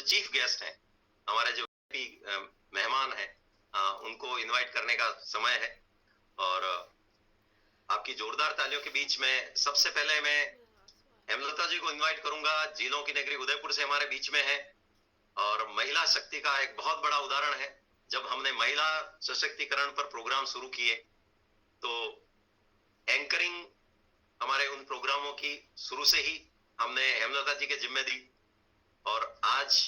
Chief guest हैं, हमारे जो मेहमान हैं, उनको इनवाइट करने का समय है। और आपकी जोरदार तालियों के बीच में सबसे पहले मैं हेमलता जी को इनवाइट करूंगा। झीलों की नगरी उदयपुर से हमारे बीच में है और महिला शक्ति का एक बहुत बड़ा उदाहरण है। जब हमने महिला सशक्तिकरण पर प्रोग्राम शुरू किए तो एंकरिंग हमारे उन प्रोग्रामों की शुरू से ही हमने हेमलता जी के जिम्मे दी और आज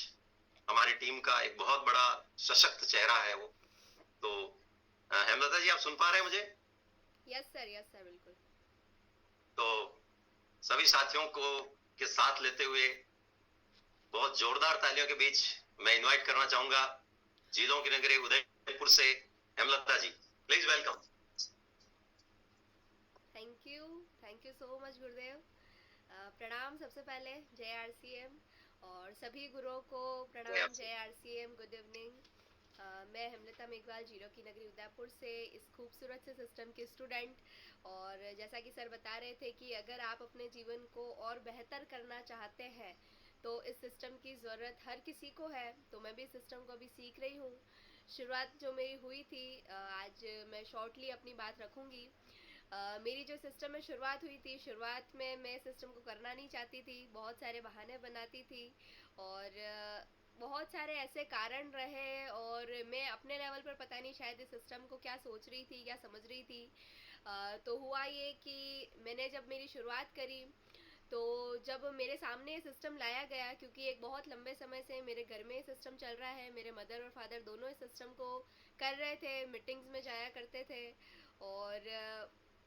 हमारी टीम का एक बहुत बड़ा सशक्त चेहरा है वो। तो हेमलता जी, आप सुन पा रहे हैं मुझे? यस सर बिल्कुल। तो सभी साथियों को के साथ लेते हुए बहुत जोरदार तालियों के बीच मैं इनवाइट करना चाहूंगा झीलों की नगरी उदयपुर से Hemlata ji. Please welcome. Thank you so much Gurudev. प्रणाम सबसे पहले, जय आरसीएम। और सभी गुरुओं को प्रणाम, जय आरसीएम, गुड इवनिंग। मैं हेमलता मेघवाल, जीरो की नगरी उदयपुर से, इस खूबसूरत से सिस्टम की स्टूडेंट। और जैसा कि सर बता रहे थे कि अगर आप अपने जीवन को और बेहतर करना चाहते हैं तो इस सिस्टम की ज़रूरत हर किसी को है। तो मैं भी इस सिस्टम को अभी सीख रही हूँ। शुरुआत जो मेरी हुई थी, आज मैं शॉर्टली अपनी बात रखूँगी। मेरी जो सिस्टम में शुरुआत हुई थी, शुरुआत में मैं सिस्टम को करना नहीं चाहती थी, बहुत सारे बहाने बनाती थी और बहुत सारे ऐसे कारण रहे और मैं अपने लेवल पर पता नहीं शायद इस सिस्टम को क्या सोच रही थी, क्या समझ रही थी। तो हुआ ये कि मैंने जब मेरी शुरुआत करी तो जब मेरे सामने ये सिस्टम लाया गया, क्योंकि एक बहुत लंबे समय से मेरे घर में ये सिस्टम चल रहा है, मेरे मदर और फादर दोनों इस सिस्टम को कर रहे थे, मीटिंग्स में जाया करते थे और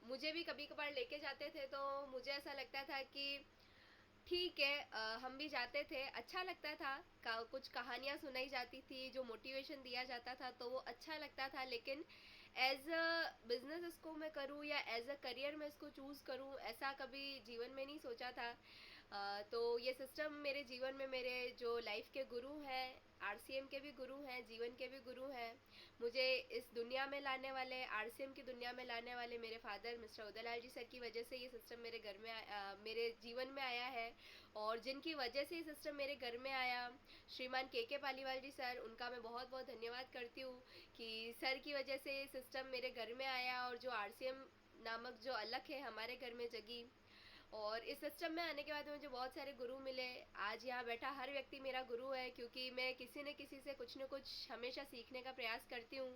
मुझे भी कभी कभार लेके जाते थे। तो मुझे ऐसा लगता था कि ठीक है, हम भी जाते थे, अच्छा लगता था। कुछ कहानियाँ सुनाई जाती थी, जो मोटिवेशन दिया जाता था तो वो अच्छा लगता था, लेकिन एज अ बिजनेस इसको मैं करूँ या एज अ करियर में इसको चूज़ करूँ, ऐसा कभी जीवन में नहीं सोचा था। तो ये सिस्टम मेरे जीवन में मेरे जो लाइफ के गुरु हैं, आरसीएम के भी गुरु हैं, जीवन के भी गुरु हैं। मुझे इस दुनिया में लाने वाले, आरसीएम की दुनिया में लाने वाले मेरे फादर मिस्टर उदयलाल जी सर की वजह से ये सिस्टम मेरे घर में मेरे जीवन में आया है। और जिनकी वजह से ये सिस्टम मेरे घर में आया, श्रीमान के पालीवाल जी सर, उनका मैं बहुत बहुत धन्यवाद करती हूँ कि सर की वजह से ये सिस्टम मेरे घर में आया और जो आरसीएम नामक जो अलग है हमारे घर में जगी। और इस सिस्टम में आने के बाद मुझे बहुत सारे गुरु मिले। आज यहाँ बैठा हर व्यक्ति मेरा गुरु है, क्योंकि मैं किसी न किसी से कुछ न कुछ हमेशा सीखने का प्रयास करती हूँ।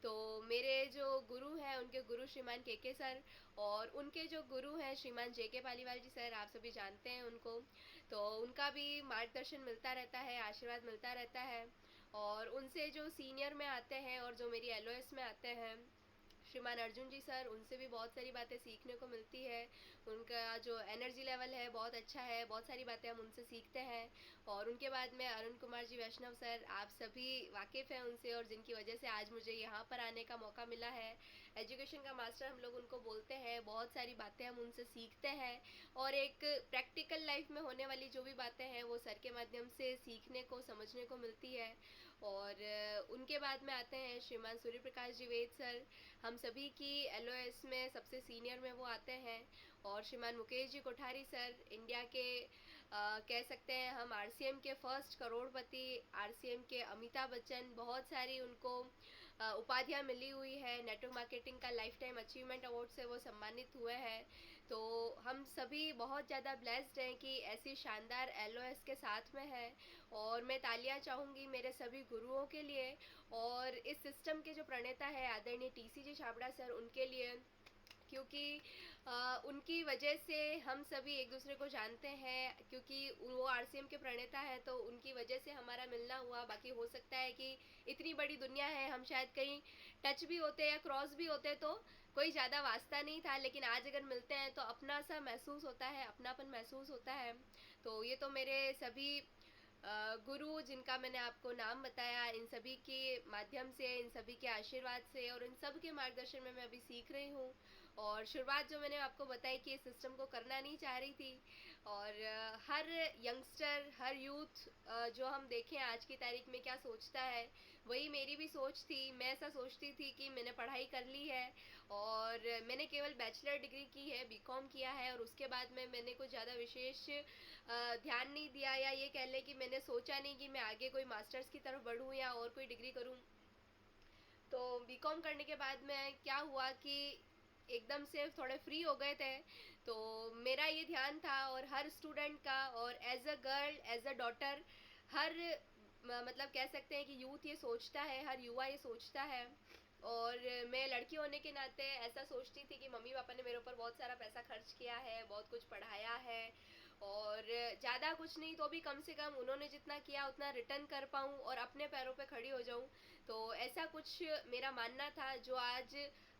तो मेरे जो गुरु हैं, उनके गुरु श्रीमान के सर और उनके जो गुरु हैं श्रीमान के पालीवाल जी सर, आप सभी जानते हैं उनको। तो उनका भी मार्गदर्शन मिलता रहता है, आशीर्वाद मिलता रहता है। और उनसे जो सीनियर में आते हैं और जो मेरी एलओएस में आते हैं, श्रीमान अर्जुन जी सर, उनसे भी बहुत सारी बातें सीखने को मिलती है। उनका जो एनर्जी लेवल है बहुत अच्छा है, बहुत सारी बातें हम उनसे सीखते हैं। और उनके बाद में अरुण कुमार जी वैष्णव सर, आप सभी वाकिफ़ हैं उनसे और जिनकी वजह से आज मुझे यहाँ पर आने का मौका मिला है। एजुकेशन का मास्टर हम लोग उनको बोलते हैं, बहुत सारी बातें हम उनसे सीखते हैं और एक प्रैक्टिकल लाइफ में होने वाली जो भी बातें हैं वो सर के माध्यम से सीखने को, समझने को मिलती है। और उनके बाद में आते हैं श्रीमान सूर्य प्रकाश जी वेद सर, हम सभी की एलओएस में सबसे सीनियर में वो आते हैं। और श्रीमान मुकेश जी कोठारी सर, इंडिया के कह सकते हैं हम आरसीएम के फर्स्ट करोड़पति, आरसीएम के अमिताभ बच्चन, बहुत सारी उनको उपाधियाँ मिली हुई है। नेटवर्क मार्केटिंग का लाइफ टाइम अचीवमेंट अवार्ड से वो सम्मानित हुए हैं। तो हम सभी बहुत ज़्यादा ब्लेस्ड हैं कि ऐसी शानदार एलओएस के साथ में है। और मैं तालियां चाहूँगी मेरे सभी गुरुओं के लिए और इस सिस्टम के जो प्रणेता है आदरणीय टीसी जी छाबड़ा सर, उनके लिए, क्योंकि उनकी वजह से हम सभी एक दूसरे को जानते हैं, क्योंकि वो आरसीएम के प्रणेता है तो उनकी वजह से हमारा मिलना हुआ। बाकी हो सकता है कि इतनी बड़ी दुनिया है, हम शायद कहीं टच भी होते या क्रॉस भी होते तो कोई ज़्यादा वास्ता नहीं था, लेकिन आज अगर मिलते हैं तो अपना सा महसूस होता है, अपनापन महसूस होता है। तो ये तो मेरे सभी गुरु जिनका मैंने आपको नाम बताया, इन सभी के माध्यम से, इन सभी के आशीर्वाद से और इन सब के मार्गदर्शन में मैं अभी सीख रही हूँ। और शुरुआत जो मैंने आपको बताई कि इस सिस्टम को करना नहीं चाह रही थी, और हर यंगस्टर, हर यूथ जो हम देखें आज की तारीख में क्या सोचता है, वही मेरी भी सोच थी। मैं ऐसा सोचती थी कि मैंने पढ़ाई कर ली है और मैंने केवल बैचलर डिग्री की है, बीकॉम किया है, और उसके बाद में मैंने कुछ ज़्यादा विशेष ध्यान नहीं दिया, या ये कह लें कि मैंने सोचा नहीं कि मैं आगे कोई मास्टर्स की तरफ बढ़ूँ या और कोई डिग्री करूँ। तो बीकॉम करने के बाद में क्या हुआ कि एकदम से थोड़े फ्री हो गए थे, तो मेरा ये ध्यान था और हर स्टूडेंट का, और as a girl, as a daughter, हर मतलब कह सकते हैं कि यूथ ये सोचता है, हर युवा ये सोचता है। और मैं लड़की होने के नाते ऐसा सोचती थी कि मम्मी पापा ने मेरे ऊपर बहुत सारा पैसा खर्च किया है, बहुत कुछ पढ़ाया है, और ज़्यादा कुछ नहीं तो भी कम से कम उन्होंने जितना किया उतना रिटर्न कर पाऊँ और अपने पैरों पे खड़ी हो जाऊँ। तो ऐसा कुछ मेरा मानना था, जो आज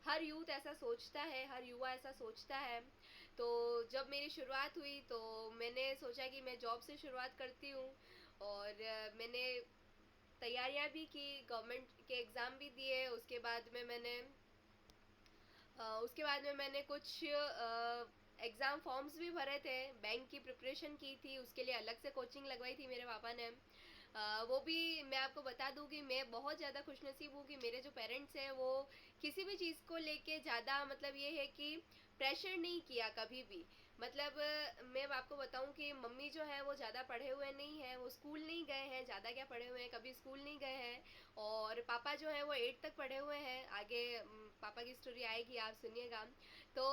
हर यूथ ऐसा सोचता है, हर युवा ऐसा सोचता है। तो जब मेरी शुरुआत हुई तो मैंने सोचा कि मैं जॉब से शुरुआत करती हूँ, और मैंने तैयारियां भी की, गवर्नमेंट के एग्ज़ाम भी दिए। उसके बाद में मैंने कुछ एग्ज़ाम फॉर्म्स भी भरे थे, बैंक की प्रिपरेशन की थी, उसके लिए अलग से कोचिंग लगवाई थी मेरे पापा ने। वो भी मैं आपको बता दूं कि मैं बहुत ज़्यादा खुशनसीब हूँ कि मेरे जो पेरेंट्स हैं वो किसी भी चीज़ को लेके ज़्यादा, मतलब ये है कि प्रेशर नहीं किया कभी भी। मतलब मैं आपको बताऊं कि मम्मी जो है वो ज़्यादा पढ़े हुए नहीं हैं, वो स्कूल नहीं गए हैं, ज़्यादा क्या पढ़े हुए हैं, कभी स्कूल नहीं गए हैं। और पापा जो है वो 8 तक पढ़े हुए हैं। आगे पापा की स्टोरी आएगी, आप सुनिएगा। तो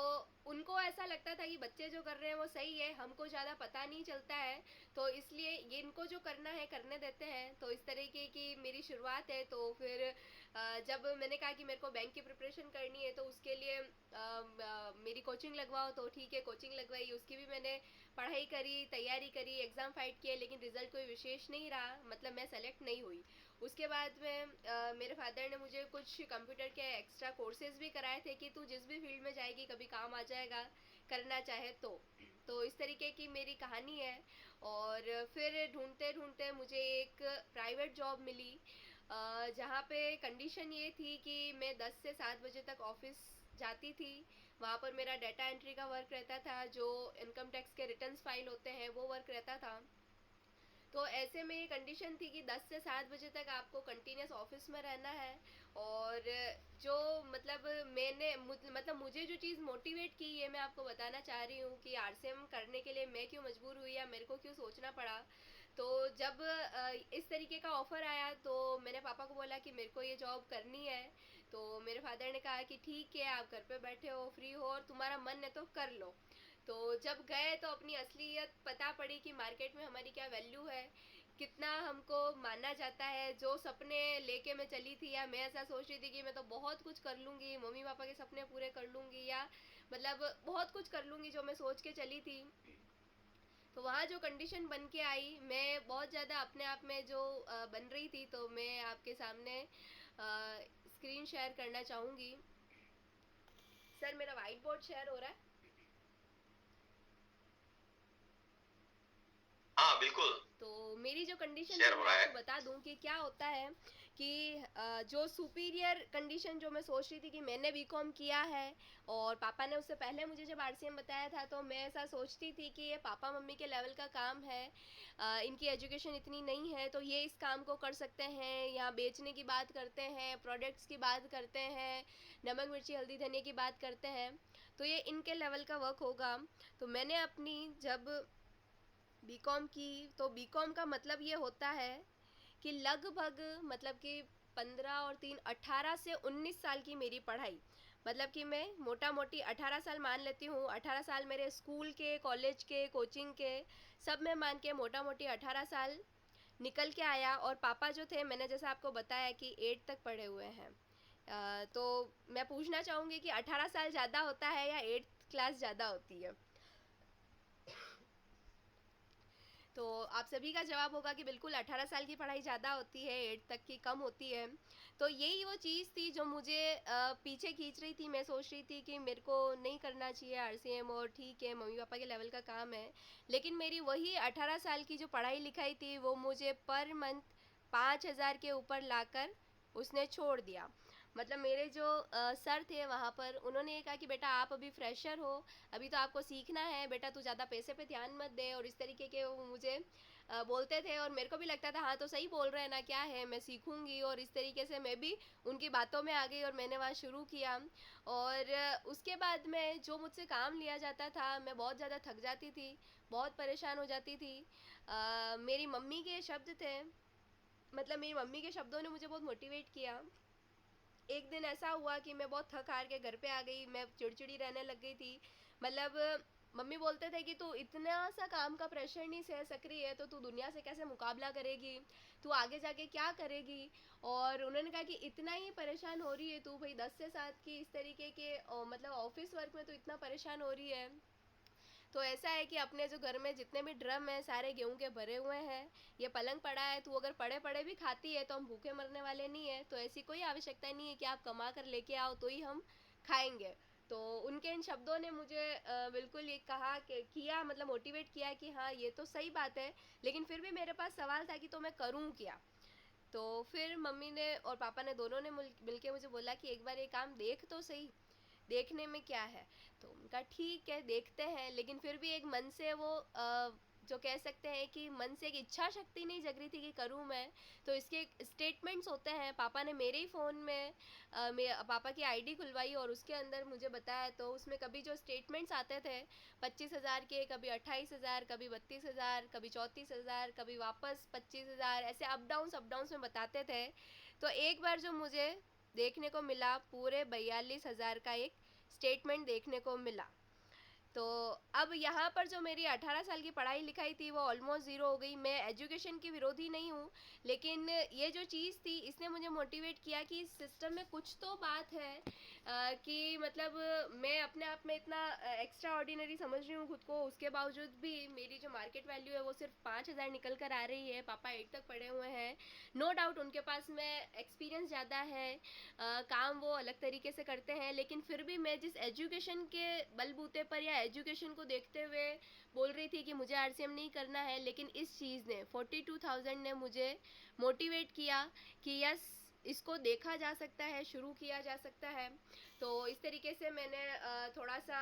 उनको ऐसा लगता था कि बच्चे जो कर रहे हैं वो सही है, हमको ज़्यादा पता नहीं चलता है, तो इसलिए ये इनको जो करना है करने देते हैं। तो इस तरीके की मेरी शुरुआत है। तो फिर जब मैंने कहा कि मेरे को बैंक की प्रिपरेशन करनी है तो उसके लिए मेरी कोचिंग लगवाओ, तो ठीक है कोचिंग लगवाई, उसकी भी मैंने पढ़ाई करी, तैयारी करी, एग्ज़ाम फाइट किए, लेकिन रिज़ल्ट कोई विशेष नहीं रहा, मतलब मैं सेलेक्ट नहीं हुई। उसके बाद में मेरे फादर ने मुझे कुछ कंप्यूटर के एक्स्ट्रा कोर्सेज भी कराए थे कि तू जिस भी फील्ड में जाएगी कभी काम आ जाएगा, करना चाहे तो इस तरीके की मेरी कहानी है। और फिर ढूंढते ढूंढते मुझे एक प्राइवेट जॉब मिली, जहाँ पे कंडीशन ये थी कि मैं 10 से 7 बजे तक ऑफिस जाती थी। वहाँ पर मेरा डाटा एंट्री का वर्क रहता था, जो इनकम टैक्स के रिटर्न्स फाइल होते हैं वो वर्क रहता था। तो ऐसे में ये कंडीशन थी कि 10 से 7 बजे तक आपको कंटिन्यूस ऑफिस में रहना है। और जो मतलब मतलब मुझे जो चीज़ मोटिवेट की, ये मैं आपको बताना चाह रही हूँ कि आरसीएम करने के लिए मैं क्यों मजबूर हुई या मेरे को क्यों सोचना पड़ा। तो जब इस तरीके का ऑफ़र आया तो मैंने पापा को बोला कि मेरे को ये जॉब करनी है। तो मेरे फादर ने कहा कि ठीक है, आप घर पे बैठे हो, फ्री हो और तुम्हारा मन है तो कर लो। तो जब गए तो अपनी असलियत पता पड़ी कि मार्केट में हमारी क्या वैल्यू है, कितना हमको माना जाता है। जो सपने लेके मैं चली थी, या मैं ऐसा सोच रही थी कि मैं तो बहुत कुछ कर लूँगी, मम्मी पापा के सपने पूरे कर लूँगी, या मतलब बहुत कुछ कर लूँगी जो मैं सोच के चली थी। तो वहाँ जो कंडीशन बन के आई, मैं बहुत ज़्यादा अपने आप में जो बन रही थी, तो मैं आपके सामने स्क्रीन शेयर करना चाहूँगी। सर मेरा वाइट बोर्ड शेयर हो रहा है? हाँ बिल्कुल तो मेरी जो कंडीशन शेयर थी, हो मैं रहा है। आपको बता दूं कि क्या होता है कि जो सुपीरियर कंडीशन जो मैं सोच रही थी कि मैंने बीकॉम किया है, और पापा ने उससे पहले मुझे जब आरसीएम बताया था तो मैं ऐसा सोचती थी कि ये पापा मम्मी के लेवल का काम है, इनकी एजुकेशन इतनी नहीं है तो ये इस काम को कर सकते हैं। यहाँ बेचने की बात करते हैं, प्रोडक्ट्स की बात करते हैं, नमक मिर्ची हल्दी धनिया की बात करते हैं, तो ये इनके लेवल का वर्क होगा। तो मैंने अपनी जब बीकॉम की, तो बीकॉम का मतलब ये होता है कि लगभग, मतलब कि 15 और 3 18 से 19 साल की मेरी पढ़ाई, मतलब कि मैं मोटा मोटी 18 साल मान लेती हूँ। 18 साल मेरे स्कूल के, कॉलेज के, कोचिंग के, सब में मान के मोटा मोटी 18 साल निकल के आया। और पापा जो थे, मैंने जैसा आपको बताया कि 8 तक पढ़े हुए हैं। तो मैं पूछना चाहूँगी कि 18 साल ज़्यादा होता है या 8th क्लास ज़्यादा होती है? तो आप सभी का जवाब होगा कि बिल्कुल 18 साल की पढ़ाई ज़्यादा होती है, 8 तक की कम होती है। तो यही वो चीज़ थी जो मुझे पीछे खींच रही थी। मैं सोच रही थी कि मेरे को नहीं करना चाहिए आरसीएम, और ठीक है मम्मी पापा के लेवल का काम है, लेकिन मेरी वही 18 साल की जो पढ़ाई लिखाई थी वो मुझे पर मंथ 5,000 के ऊपर लाकर उसने छोड़ दिया। मतलब मेरे जो सर थे वहाँ पर, उन्होंने ये कहा कि बेटा आप अभी फ्रेशर हो, अभी तो आपको सीखना है बेटा, तू ज़्यादा पैसे पे ध्यान मत दे, और इस तरीके के वो मुझे बोलते थे। और मेरे को भी लगता था हाँ तो सही बोल रहे हैं ना, क्या है, मैं सीखूंगी। और इस तरीके से मैं भी उनकी बातों में आ गई और मैंने वहाँ शुरू किया। और उसके बाद में जो मुझसे काम लिया जाता था, मैं बहुत ज़्यादा थक जाती थी, बहुत परेशान हो जाती थी। मेरी मम्मी के शब्द थे, मतलब मेरी मम्मी के शब्दों ने मुझे बहुत मोटिवेट किया। एक दिन ऐसा हुआ कि मैं बहुत थक हार के घर पे आ गई, मैं चिड़चिड़ी रहने लग गई थी। मतलब मम्मी बोलते थे कि तू इतना सा काम का प्रेशर नहीं सह सक रही है तो तू दुनिया से कैसे मुकाबला करेगी, तू आगे जाके क्या करेगी। और उन्होंने कहा कि इतना ही परेशान हो रही है तू भाई, 10 से 7 की इस तरीके के मतलब ऑफिस वर्क में तू इतना परेशान हो रही है। तो ऐसा है कि अपने जो घर में जितने भी ड्रम हैं सारे गेहूं के भरे हुए हैं, ये पलंग पड़ा है, तू अगर पड़े पड़े भी खाती है तो हम भूखे मरने वाले नहीं है, तो ऐसी कोई आवश्यकता नहीं है कि आप कमा कर लेके आओ तो ही हम खाएंगे। तो उनके इन शब्दों ने मुझे बिल्कुल ये कहा कि किया, मतलब मोटिवेट किया कि हाँ ये तो सही बात है। लेकिन फिर भी मेरे पास सवाल था कि तो मैं करूँ क्या। तो फिर मम्मी ने और पापा ने दोनों ने मिल के मुझे बोला कि एक बार ये काम देख तो सही, देखने में क्या है। तो उनका ठीक है देखते हैं, लेकिन फिर भी एक मन से वो जो कह सकते हैं कि मन से एक इच्छा शक्ति नहीं जग रही थी कि करूं मैं। तो इसके स्टेटमेंट्स होते हैं, पापा ने मेरे ही फ़ोन में पापा की आईडी खुलवाई और उसके अंदर मुझे बताया, तो उसमें कभी जो स्टेटमेंट्स आते थे 25,000 के, कभी 28,000, कभी 32,000, कभी 34,000, कभी वापस 25,000, ऐसे अप डाउन्स में बताते थे। तो एक बार जो मुझे देखने को मिला, पूरे 42,000 का एक स्टेटमेंट देखने को मिला। तो अब यहाँ पर जो मेरी 18 साल की पढ़ाई लिखाई थी वो ऑलमोस्ट ज़ीरो हो गई। मैं एजुकेशन की विरोधी नहीं हूँ, लेकिन ये जो चीज़ थी इसने मुझे मोटिवेट किया कि इस सिस्टम में कुछ तो बात है। कि मतलब मैं अपने आप में इतना एक्स्ट्रा ऑर्डिनरी समझ रही हूँ खुद को, उसके बावजूद भी मेरी जो मार्केट वैल्यू है वो सिर्फ 5,000 निकल कर आ रही है। पापा 8 तक पढ़े हुए हैं, नो डाउट उनके पास में एक्सपीरियंस ज़्यादा है, काम वो अलग तरीके से करते हैं, लेकिन फिर भी मैं जिस एजुकेशन के बलबूते पर या एजुकेशन को देखते हुए बोल रही थी कि मुझे आरसीएम नहीं करना है, लेकिन इस चीज़ ने 42,000 ने मुझे मोटिवेट किया कि यस इसको देखा जा सकता है, शुरू किया जा सकता है। तो इस तरीके से मैंने थोड़ा सा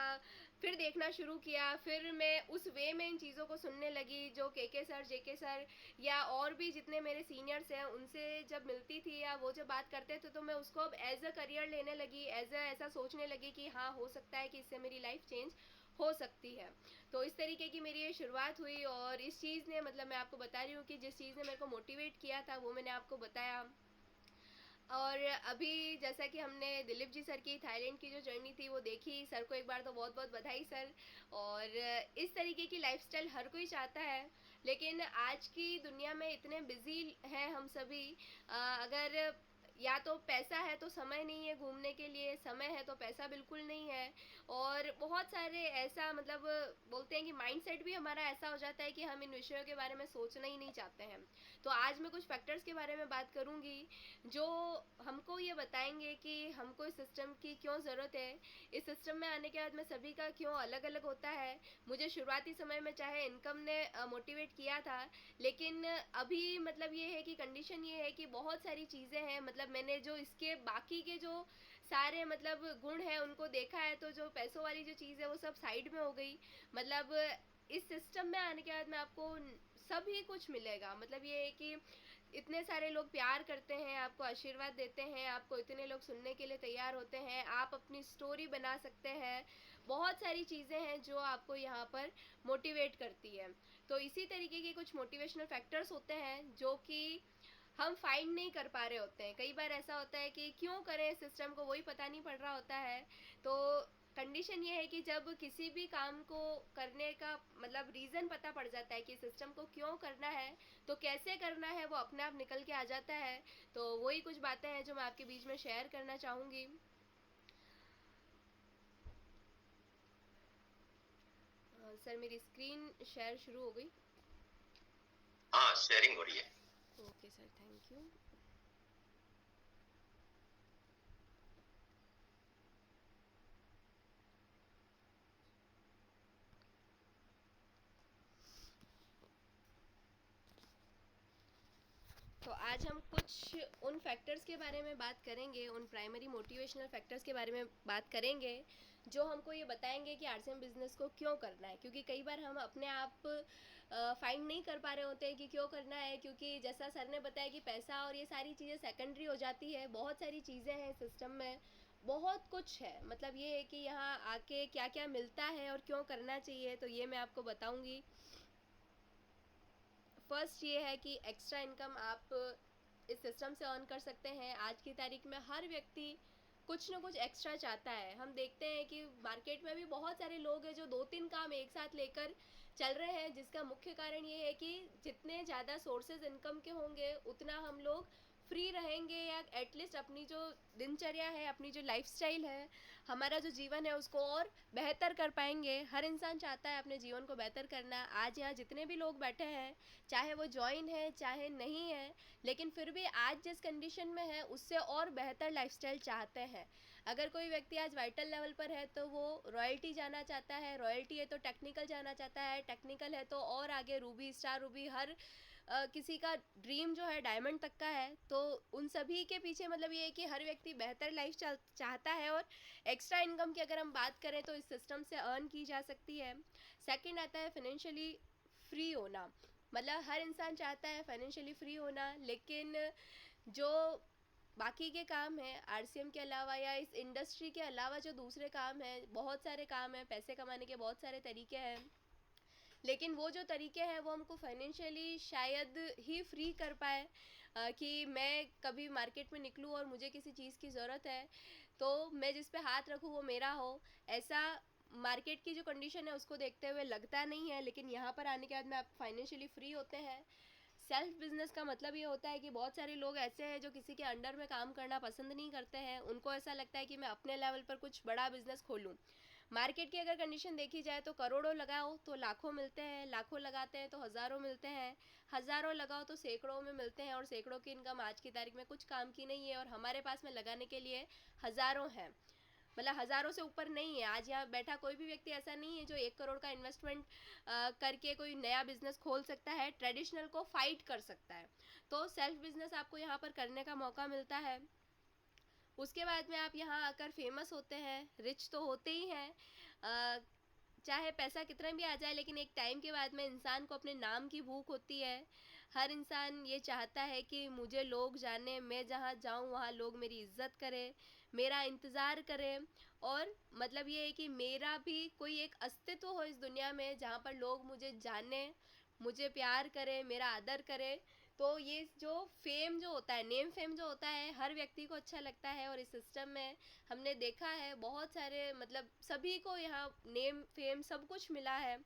फिर देखना शुरू किया। फिर मैं उस वे में इन चीज़ों को सुनने लगी जो के सर, जेके सर या और भी जितने मेरे सीनियर्स हैं उनसे जब मिलती थी या वो जब बात करते थे, तो मैं उसको अब एज अ करियर लेने लगी, एज अ ऐसा सोचने लगी कि हाँ हो सकता है कि इससे मेरी लाइफ चेंज हो सकती है। तो इस तरीके की मेरी ये शुरुआत हुई। और इस चीज़ ने, मतलब मैं आपको बता रही हूँ कि जिस चीज़ ने मेरे को मोटिवेट किया था वो मैंने आपको बताया। और अभी जैसा कि हमने दिलीप जी सर की थाईलैंड की जो जर्नी थी वो देखी, सर को एक बार तो बहुत बहुत बधाई सर। और इस तरीके की लाइफस्टाइल हर कोई चाहता है, लेकिन आज की दुनिया में इतने बिजी हैं हम सभी। अगर या तो पैसा है तो समय नहीं है घूमने के लिए, समय है तो पैसा बिल्कुल नहीं है। और बहुत सारे ऐसा, मतलब बोलते हैं कि माइंडसेट भी हमारा ऐसा हो जाता है कि हम इन विषयों के बारे में सोचना ही नहीं चाहते हैं। तो आज मैं कुछ फैक्टर्स के बारे में बात करूंगी जो हमको ये बताएंगे कि हमको इस सिस्टम की क्यों ज़रूरत है, इस सिस्टम में आने के बाद में सभी का क्यों अलग अलग होता है। मुझे शुरुआती समय में चाहे इनकम ने मोटिवेट किया था, लेकिन अभी मतलब ये है कि कंडीशन ये है कि बहुत सारी चीज़ें हैं, मतलब मैंने जो इसके बाकी के जो सारे मतलब गुण हैं उनको देखा है, तो जो पैसों वाली जो चीज़ है वो सब साइड में हो गई। मतलब इस सिस्टम में आने के बाद में आपको सभी कुछ मिलेगा। मतलब ये है कि इतने सारे लोग प्यार करते हैं, आपको आशीर्वाद देते हैं, आपको इतने लोग सुनने के लिए तैयार होते हैं, आप अपनी स्टोरी बना सकते हैं। बहुत सारी चीज़ें हैं जो आपको यहाँ पर मोटिवेट करती है। तो इसी तरीके के कुछ मोटिवेशनल फैक्टर्स होते हैं जो कि हम फाइंड नहीं कर पा रहे होते हैं। कई बार ऐसा होता है कि क्यों करें सिस्टम को, वही पता नहीं पड़ रहा होता है। तो कंडीशन ये है कि जब किसी भी काम को करने का मतलब रीज़न पता पड़ जाता है कि सिस्टम को क्यों करना है, तो कैसे करना है वो अपने आप निकल के आ जाता है। तो वही कुछ बातें हैं जो मैं आपके बीच में शेयर करना चाहूँगी। सर मेरी स्क्रीन शेयर शुरू हो गई। हाँ, शेयरिंग हो रही है। Okay sir, thank you. तो आज हम कुछ उन फैक्टर्स के बारे में बात करेंगे, उन प्राइमरी मोटिवेशनल फैक्टर्स के बारे में बात करेंगे जो हमको ये बताएंगे कि आरसीएम बिजनेस को क्यों करना है। क्योंकि कई बार हम अपने आप फाइंड नहीं कर पा रहे होते हैं कि क्यों करना है, क्योंकि जैसा सर ने बताया कि पैसा और ये सारी चीज़ें सेकेंडरी हो जाती है। बहुत सारी चीज़ें हैं सिस्टम में, बहुत कुछ है। मतलब ये है कि यहाँ आके क्या क्या मिलता है और क्यों करना चाहिए, तो ये मैं आपको बताऊंगी। फर्स्ट ये है कि एक्स्ट्रा इनकम आप इस सिस्टम से अर्न कर सकते हैं। आज की तारीख में हर व्यक्ति कुछ ना कुछ एक्स्ट्रा चाहता है। हम देखते हैं कि मार्केट में भी बहुत सारे लोग हैं जो 2-3 काम एक साथ लेकर चल रहे हैं, जिसका मुख्य कारण ये है कि जितने ज़्यादा सोर्सेज इनकम के होंगे उतना हम लोग फ्री रहेंगे, या एटलीस्ट अपनी जो दिनचर्या है, अपनी जो लाइफस्टाइल है, हमारा जो जीवन है उसको और बेहतर कर पाएंगे। हर इंसान चाहता है अपने जीवन को बेहतर करना। आज यहाँ जितने भी लोग बैठे हैं, चाहे वो ज्वाइन है चाहे नहीं है, लेकिन फिर भी आज जिस कंडीशन में है उससे और बेहतर लाइफस्टाइल चाहते हैं। अगर कोई व्यक्ति आज वाइटल लेवल पर है तो वो रॉयल्टी जाना चाहता है, रॉयल्टी है तो टेक्निकल जाना चाहता है, टेक्निकल है तो और आगे रूबी, स्टार रूबी, हर किसी का ड्रीम जो है डायमंड तक का है। तो उन सभी के पीछे मतलब ये है कि हर व्यक्ति बेहतर लाइफ चाहता है। और एक्स्ट्रा इनकम की अगर हम बात करें तो इस सिस्टम से अर्न की जा सकती है। सेकंड आता है फाइनेंशियली फ्री होना। मतलब हर इंसान चाहता है फाइनेंशियली फ्री होना, लेकिन जो बाकी के काम हैं आरसीएम के अलावा या इस इंडस्ट्री के अलावा, जो दूसरे काम हैं, बहुत सारे काम हैं, पैसे कमाने के बहुत सारे तरीके हैं, लेकिन वो जो तरीके हैं वो हमको फाइनेंशियली शायद ही फ्री कर पाए। कि मैं कभी मार्केट में निकलूँ और मुझे किसी चीज़ की ज़रूरत है तो मैं जिस पे हाथ रखूँ वो मेरा हो, ऐसा मार्केट की जो कंडीशन है उसको देखते हुए लगता नहीं है। लेकिन यहाँ पर आने के बाद में आप फाइनेंशियली फ्री होते हैं। सेल्फ बिजनेस का मतलब ये होता है कि बहुत सारे लोग ऐसे हैं जो किसी के अंडर में काम करना पसंद नहीं करते हैं। उनको ऐसा लगता है कि मैं अपने लेवल पर कुछ बड़ा बिजनेस खोलूँ। मार्केट की अगर कंडीशन देखी जाए तो करोड़ों लगाओ तो लाखों मिलते हैं, लाखों लगाते हैं तो हज़ारों मिलते हैं, हज़ारों लगाओ तो सैकड़ों में मिलते हैं। और सैकड़ों की इनकम आज की तारीख में कुछ काम की नहीं है, और हमारे पास में लगाने के लिए हज़ारों हैं। मतलब हज़ारों से ऊपर नहीं है। आज यहाँ बैठा कोई भी व्यक्ति ऐसा नहीं है जो 1 करोड़ का इन्वेस्टमेंट करके कोई नया बिजनेस खोल सकता है, ट्रेडिशनल को फाइट कर सकता है। तो सेल्फ बिजनेस आपको यहाँ पर करने का मौका मिलता है। उसके बाद में आप यहाँ आकर फेमस होते हैं, रिच तो होते ही हैं। चाहे पैसा कितना भी आ जाए, लेकिन एक टाइम के बाद में इंसान को अपने नाम की भूख होती है। हर इंसान ये चाहता है कि मुझे लोग जाने, मैं जहाँ जाऊँ वहाँ लोग मेरी इज्जत करें, मेरा इंतज़ार करें। और मतलब ये है कि मेरा भी कोई एक अस्तित्व हो इस दुनिया में जहाँ पर लोग मुझे जाने, मुझे प्यार करें, मेरा आदर करें। तो ये जो फेम जो होता है, नेम फेम जो होता है, हर व्यक्ति को अच्छा लगता है। और इस सिस्टम में हमने देखा है बहुत सारे, मतलब सभी को यहाँ नेम फेम सब कुछ मिला है।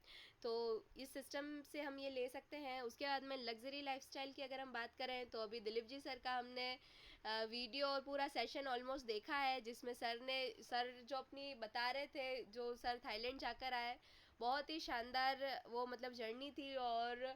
तो इस सिस्टम से हम ये ले सकते हैं। उसके बाद में लग्जरी लाइफस्टाइल की अगर हम बात करें तो अभी दिलीप जी सर का हमने वीडियो और पूरा सेशन ऑलमोस्ट देखा है, जिसमें सर जो अपनी बता रहे थे, जो सर थाईलैंड जाकर आए, बहुत ही शानदार वो मतलब जर्नी थी। और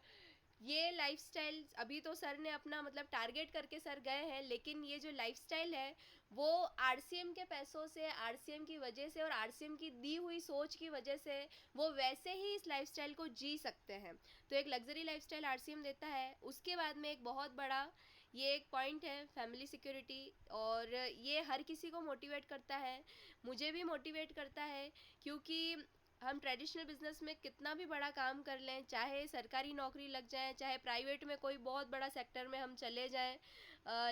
ये लाइफस्टाइल अभी तो सर ने अपना मतलब टारगेट करके सर गए हैं, लेकिन ये जो लाइफस्टाइल है वो आरसीएम के पैसों से, आरसीएम की वजह से और आरसीएम की दी हुई सोच की वजह से वो वैसे ही इस लाइफस्टाइल को जी सकते हैं। तो एक लग्जरी लाइफस्टाइल आरसीएम देता है। उसके बाद में एक बहुत बड़ा ये एक पॉइंट है फैमिली सिक्योरिटी, और ये हर किसी को मोटिवेट करता है, मुझे भी मोटिवेट करता है। क्योंकि हम ट्रेडिशनल बिजनेस में कितना भी बड़ा काम कर लें, चाहे सरकारी नौकरी लग जाए, चाहे प्राइवेट में कोई बहुत बड़ा सेक्टर में हम चले जाएं,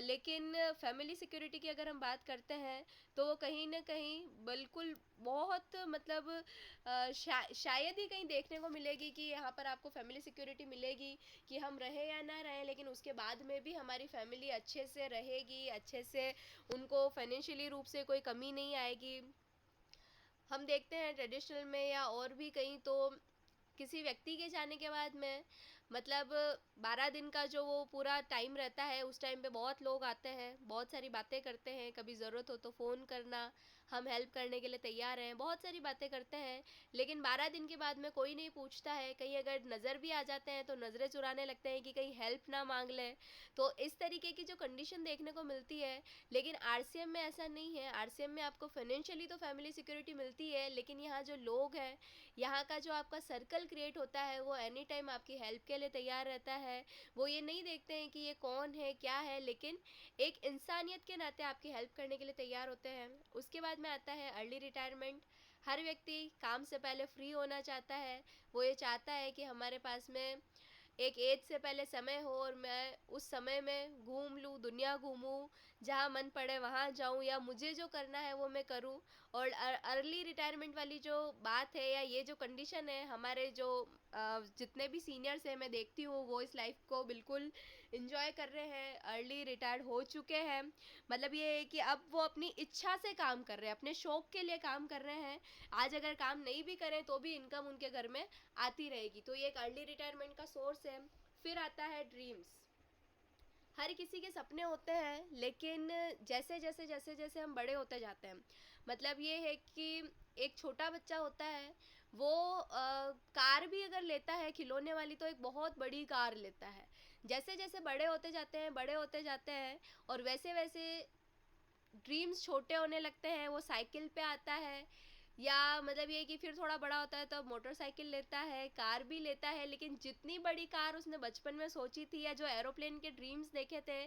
लेकिन फैमिली सिक्योरिटी की अगर हम बात करते हैं तो वो कहीं ना कहीं बिल्कुल बहुत मतलब शायद ही कहीं देखने को मिलेगी कि यहाँ पर आपको फैमिली सिक्योरिटी मिलेगी कि हम रहे या ना रहे, लेकिन उसके बाद में भी हमारी फैमिली अच्छे से रहेगी, अच्छे से उनको फाइनेंशियली रूप से कोई कमी नहीं आएगी। हम देखते हैं ट्रेडिशनल में या और भी कहीं, तो किसी व्यक्ति के जाने के बाद में मतलब 12 दिन का जो वो पूरा टाइम रहता है, उस टाइम पे बहुत लोग आते हैं, बहुत सारी बातें करते हैं, कभी ज़रूरत हो तो फ़ोन करना, हम हेल्प करने के लिए तैयार हैं, बहुत सारी बातें करते हैं। लेकिन 12 दिन के बाद में कोई नहीं पूछता है। कहीं अगर नज़र भी आ जाते हैं तो नज़रें चुराने लगते हैं कि कहीं हेल्प ना मांग लें। तो इस तरीके की जो कंडीशन देखने को मिलती है। लेकिन आरसीएम में ऐसा नहीं है। आरसीएम में आपको फाइनेंशियली तो फैमिली सिक्योरिटी मिलती है, लेकिन यहाँ जो लोग हैं, यहाँ का जो आपका सर्कल क्रिएट होता है वो एनी टाइम आपकी हेल्प के लिए तैयार रहता है। वो ये नहीं देखते हैं कि ये कौन है, क्या है, लेकिन एक इंसानियत के नाते आपकी हेल्प करने के लिए तैयार होते हैं। उसके बाद में आता है अर्ली रिटायरमेंट। हर व्यक्ति काम से पहले फ्री होना चाहता है। वो ये चाहता है कि हमारे पास में एक एज से पहले समय हो और मैं उस समय में घूम लूँ, दुनिया घूमूँ, जहाँ मन पड़े वहाँ जाऊँ या मुझे जो करना है वो मैं करूँ। और अर्ली रिटायरमेंट वाली जो बात है या ये जो कंडीशन है, हमारे जो जितने भी सीनियर्स हैं मैं देखती हूँ वो इस लाइफ को बिल्कुल इंजॉय कर रहे हैं, अर्ली रिटायर्ड हो चुके हैं। मतलब ये है कि अब वो अपनी इच्छा से काम कर रहे हैं, अपने शौक के लिए काम कर रहे हैं। आज अगर काम नहीं भी करें तो भी इनकम उनके घर में आती रहेगी, तो ये एक अर्ली रिटायरमेंट का सोर्स है। फिर आता है ड्रीम्स। हर किसी के सपने होते हैं, लेकिन जैसे जैसे जैसे जैसे हम बड़े होते जाते हैं, मतलब ये है कि एक छोटा बच्चा होता है, वो कार भी अगर लेता है खिलौने वाली तो एक बहुत बड़ी कार लेता है। जैसे जैसे बड़े होते जाते हैं, बड़े होते जाते हैं, और वैसे वैसे ड्रीम्स छोटे होने लगते हैं, वो साइकिल पे आता है, या मतलब ये कि फिर थोड़ा बड़ा होता है तो मोटरसाइकिल लेता है, कार भी लेता है। लेकिन जितनी बड़ी कार उसने बचपन में सोची थी या जो एरोप्लेन के ड्रीम्स देखे थे,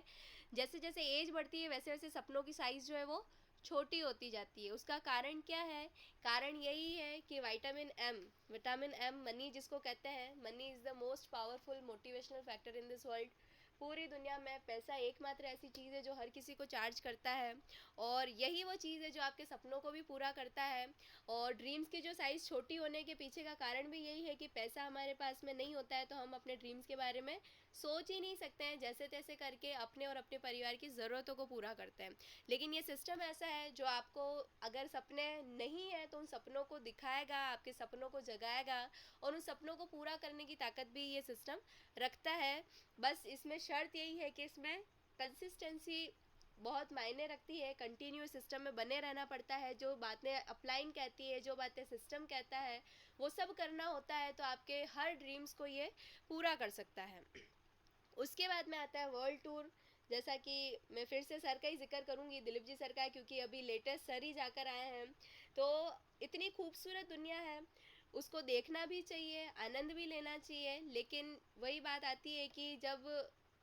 जैसे जैसे एज बढ़ती है वैसे वैसे सपनों की साइज़ जो है वो छोटी होती जाती है। उसका कारण क्या है? कारण यही है कि विटामिन एम मनी जिसको कहते हैं, money is the most powerful motivational factor in this world. पूरी दुनिया में पैसा एकमात्र ऐसी चीज़ है जो हर किसी को चार्ज करता है, और यही वो चीज़ है जो आपके सपनों को भी पूरा करता है। और ड्रीम्स की जो साइज़ छोटी होने के पीछे का कारण भी यही है कि पैसा हमारे पास में नहीं होता है, तो हम अपने ड्रीम्स के बारे में सोच ही नहीं सकते हैं, जैसे तैसे करके अपने और अपने परिवार की ज़रूरतों को पूरा करते हैं। लेकिन ये सिस्टम ऐसा है जो आपको, अगर सपने नहीं है तो उन सपनों को दिखाएगा, आपके सपनों को जगाएगा, और उन सपनों को पूरा करने की ताकत भी ये सिस्टम रखता है। बस इसमें शर्त यही है कि इसमें कंसिस्टेंसी बहुत मायने रखती है, कंटिन्यूस सिस्टम में बने रहना पड़ता है। जो बातें अपलाइन कहती है, जो बातें सिस्टम कहता है, वो सब करना होता है, तो आपके हर ड्रीम्स को ये पूरा कर सकता है। उसके बाद में आता है वर्ल्ड टूर। जैसा कि मैं फिर से सर का ही जिक्र करूँगी, दिलीप जी सर का, क्योंकि अभी लेटेस्ट सर ही जाकर आए हैं। तो इतनी खूबसूरत दुनिया है, उसको देखना भी चाहिए, आनंद भी लेना चाहिए। लेकिन वही बात आती है कि जब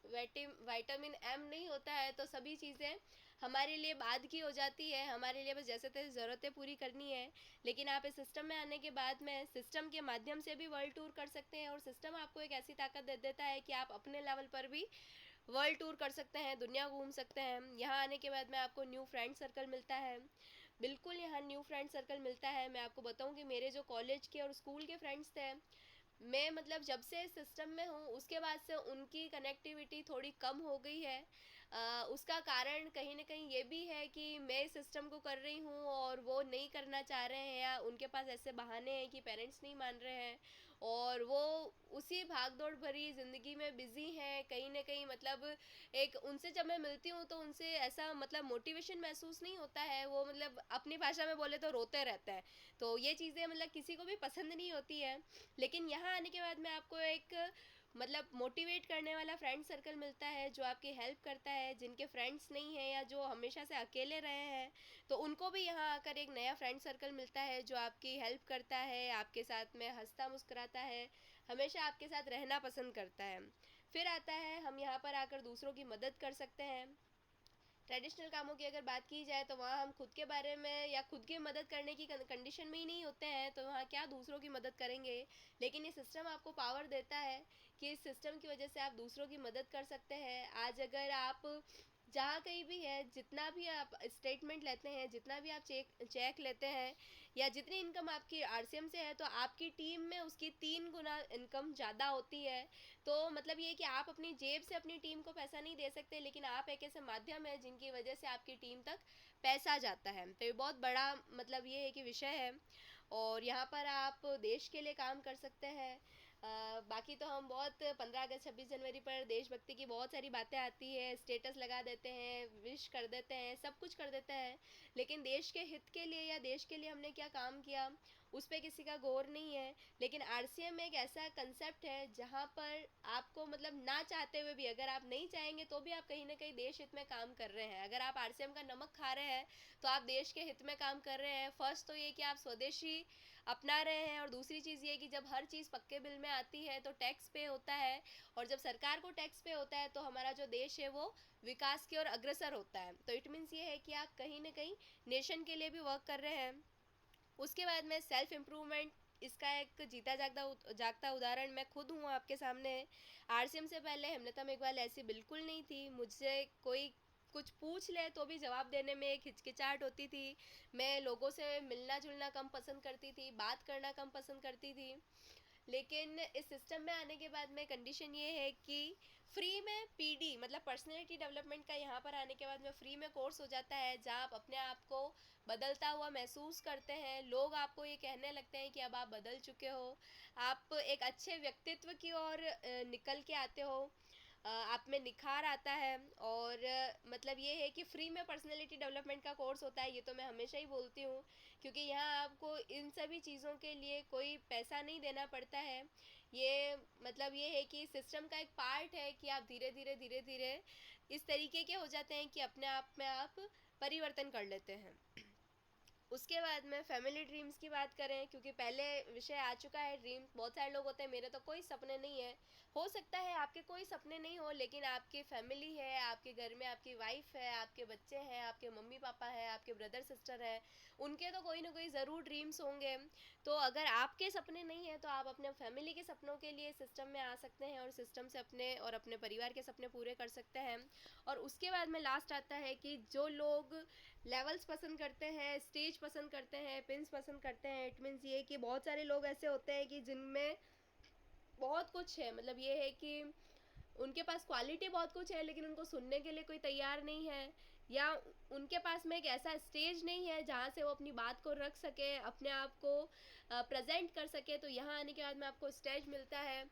विटामिन एम नहीं होता है तो सभी चीज़ें हमारे लिए बाद की हो जाती है, हमारे लिए बस जैसे तैसे ज़रूरतें पूरी करनी है। लेकिन आप इस सिस्टम में आने के बाद में सिस्टम के माध्यम से भी वर्ल्ड टूर कर सकते हैं, और सिस्टम आपको एक ऐसी ताकत दे देता है कि आप अपने लेवल पर भी वर्ल्ड टूर कर सकते हैं, दुनिया घूम सकते हैं। यहाँ आने के बाद में आपको न्यू फ्रेंड सर्कल मिलता है। बिल्कुल यहाँ न्यू फ्रेंड सर्कल मिलता है। मैं आपको बताऊँ कि मेरे जो कॉलेज के और स्कूल के फ्रेंड्स थे, मैं मतलब जब से इस सिस्टम में हूँ उसके बाद से उनकी कनेक्टिविटी थोड़ी कम हो गई है। उसका कारण कहीं न कहीं ये भी है कि मैं इस सिस्टम को कर रही हूँ और वो नहीं करना चाह रहे हैं, या उनके पास ऐसे बहाने हैं कि पेरेंट्स नहीं मान रहे हैं, और वो उसी भाग-दौड़ भरी ज़िंदगी में बिज़ी हैं। कहीं न कहीं मतलब एक उनसे जब मैं मिलती हूँ तो उनसे ऐसा मतलब मोटिवेशन महसूस नहीं होता है। वो मतलब अपनी भाषा में बोले तो रोते रहते हैं। तो ये चीज़ें मतलब किसी को भी पसंद नहीं होती है। लेकिन यहाँ आने के बाद में आपको एक मतलब मोटिवेट करने वाला फ्रेंड सर्कल मिलता है, जो आपकी हेल्प करता है, जिनके फ्रेंड्स नहीं हैं या जो हमेशा से अकेले रहे हैं, तो उनको भी यहाँ आकर एक नया फ्रेंड सर्कल मिलता है जो आपकी हेल्प करता है, आपके साथ में हंसता मुस्कुराता है, हमेशा आपके साथ रहना पसंद करता है। फिर आता है हम यहाँ पर आकर दूसरों की मदद कर सकते हैं। ट्रेडिशनल कामों की अगर बात की जाए तो वहाँ हम खुद के बारे में या खुद की मदद करने की कंडीशन में ही नहीं होते हैं, तो वहाँ क्या दूसरों की मदद करेंगे। लेकिन ये सिस्टम आपको पावर देता है कि इस सिस्टम की वजह से आप दूसरों की मदद कर सकते हैं। आज अगर आप जहाँ कहीं भी है, जितना भी आप स्टेटमेंट लेते हैं, जितना भी आप चेक लेते हैं, या जितनी इनकम आपकी आरसीएम से है, तो आपकी टीम में उसकी 3 गुना इनकम ज़्यादा होती है। तो मतलब ये कि आप अपनी जेब से अपनी टीम को पैसा नहीं दे सकते, लेकिन आप एक ऐसे माध्यम है जिनकी वजह से आपकी टीम तक पैसा जाता है। तो ये बहुत बड़ा मतलब ये है कि विषय है, और यहाँ पर आप देश के लिए काम कर सकते हैं। बाकी तो हम बहुत 15 अगस्त 26 जनवरी पर देशभक्ति की बहुत सारी बातें आती है, स्टेटस लगा देते हैं, विश कर देते हैं, सब कुछ कर देते हैं। लेकिन देश के हित के लिए या देश के लिए हमने क्या काम किया, उस पर किसी का गौर नहीं है। लेकिन आरसीएम एक ऐसा कंसेप्ट है जहाँ पर आपको मतलब ना चाहते हुए भी, अगर आप नहीं चाहेंगे तो भी आप कहीं ना कहीं देश हित में काम कर रहे हैं। अगर आप आरसीएम का नमक खा रहे हैं तो आप देश के हित में काम कर रहे हैं। फर्स्ट तो ये कि आप स्वदेशी अपना रहे हैं, और दूसरी चीज़ ये कि जब हर चीज़ पक्के बिल में आती है तो टैक्स पे होता है, और जब सरकार को टैक्स पे होता है तो हमारा जो देश है वो विकास की ओर अग्रसर होता है। तो इट मीन्स ये है कि आप कहीं ना कहीं नेशन के लिए भी वर्क कर रहे हैं। उसके बाद में सेल्फ इम्प्रूवमेंट, इसका एक जीता जागता जागता उदाहरण मैं खुद हूँ आपके सामने। आरसीएम से पहले हेमलता मेघवाल ऐसी बिल्कुल नहीं थी। मुझसे कोई कुछ पूछ ले तो भी जवाब देने में एक हिचकिचाहट होती थी। मैं लोगों से मिलना जुलना कम पसंद करती थी, बात करना कम पसंद करती थी। लेकिन इस सिस्टम में आने के बाद में कंडीशन ये है कि फ्री में पीडी मतलब पर्सनैलिटी डेवलपमेंट का यहाँ पर आने के बाद में फ्री में कोर्स हो जाता है, जहाँ आप अपने आप को बदलता हुआ महसूस करते हैं। लोग आपको ये कहने लगते हैं कि अब आप बदल चुके हो, आप एक अच्छे व्यक्तित्व की ओर निकल के आते हो, आप में निखार आता है। और मतलब ये है कि फ्री में पर्सनैलिटी डेवलपमेंट का कोर्स होता है, ये तो मैं हमेशा ही बोलती हूँ, क्योंकि यहाँ आपको इन सभी चीज़ों के लिए कोई पैसा नहीं देना पड़ता है। ये मतलब ये है कि सिस्टम का एक पार्ट है कि आप धीरे धीरे धीरे धीरे इस तरीके के हो जाते हैं कि अपने आप में आप परिवर्तन कर लेते हैं। उसके बाद में फैमिली ड्रीम्स की बात करें, क्योंकि पहले विषय आ चुका है ड्रीम। बहुत सारे लोग होते हैं मेरे तो कोई सपने नहीं है। हो सकता है आपके कोई सपने नहीं हो, लेकिन आपकी फैमिली है, आपके घर में आपकी वाइफ है, आपके बच्चे हैं, आपके मम्मी पापा है, आपके ब्रदर सिस्टर है, उनके तो कोई ना कोई ज़रूर ड्रीम्स होंगे। तो अगर आपके सपने नहीं हैं तो आप अपने फैमिली के सपनों के लिए सिस्टम में आ सकते हैं, और सिस्टम से अपने और अपने परिवार के सपने पूरे कर सकते हैं। और उसके बाद में लास्ट आता है कि जो लोग लेवल्स पसंद करते हैं, स्टेज पसंद करते हैं, पिंस पसंद करते हैं, इट मीन्स ये कि बहुत सारे लोग ऐसे होते हैं कि जिनमें बहुत कुछ है। मतलब ये है कि उनके पास क्वालिटी बहुत कुछ है, लेकिन उनको सुनने के लिए कोई तैयार नहीं है, या उनके पास में एक ऐसा स्टेज नहीं है जहाँ से वो अपनी बात को रख सके, अपने आप को प्रेजेंट कर सके। तो यहाँ आने के बाद में आपको स्टेज मिलता है,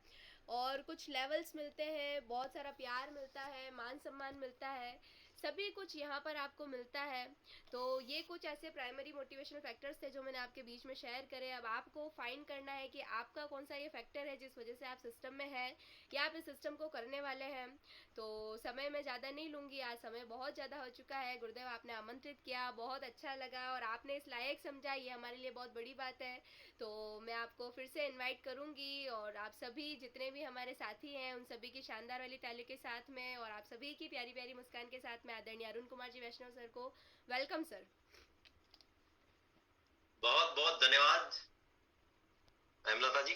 और कुछ लेवल्स मिलते हैं, बहुत सारा प्यार मिलता है, मान सम्मान मिलता है, सभी कुछ यहाँ पर आपको मिलता है। तो ये कुछ ऐसे प्राइमरी मोटिवेशनल फैक्टर्स थे जो मैंने आपके बीच में शेयर करे। अब आपको फाइंड करना है कि आपका कौन सा ये फैक्टर है जिस वजह से आप सिस्टम में है, या आप इस सिस्टम को करने वाले हैं। तो समय मैं ज़्यादा नहीं लूँगी, आज समय बहुत ज़्यादा हो चुका है। गुरुदेव आपने आमंत्रित किया, बहुत अच्छा लगा, और आपने इस लायक समझा, ये हमारे लिए बहुत बड़ी बात है। तो मैं आपको फिर से इनवाइट करूँगी, और आप सभी जितने भी हमारे साथी हैं उन सभी की शानदार वाली ताली के साथ में, और आप सभी की प्यारी प्यारी मुस्कान के साथ में आदरणीय अरुण कुमार जी वैष्णव सर को वेलकम सर। बहुत बहुत धन्यवाद हेमलता जी।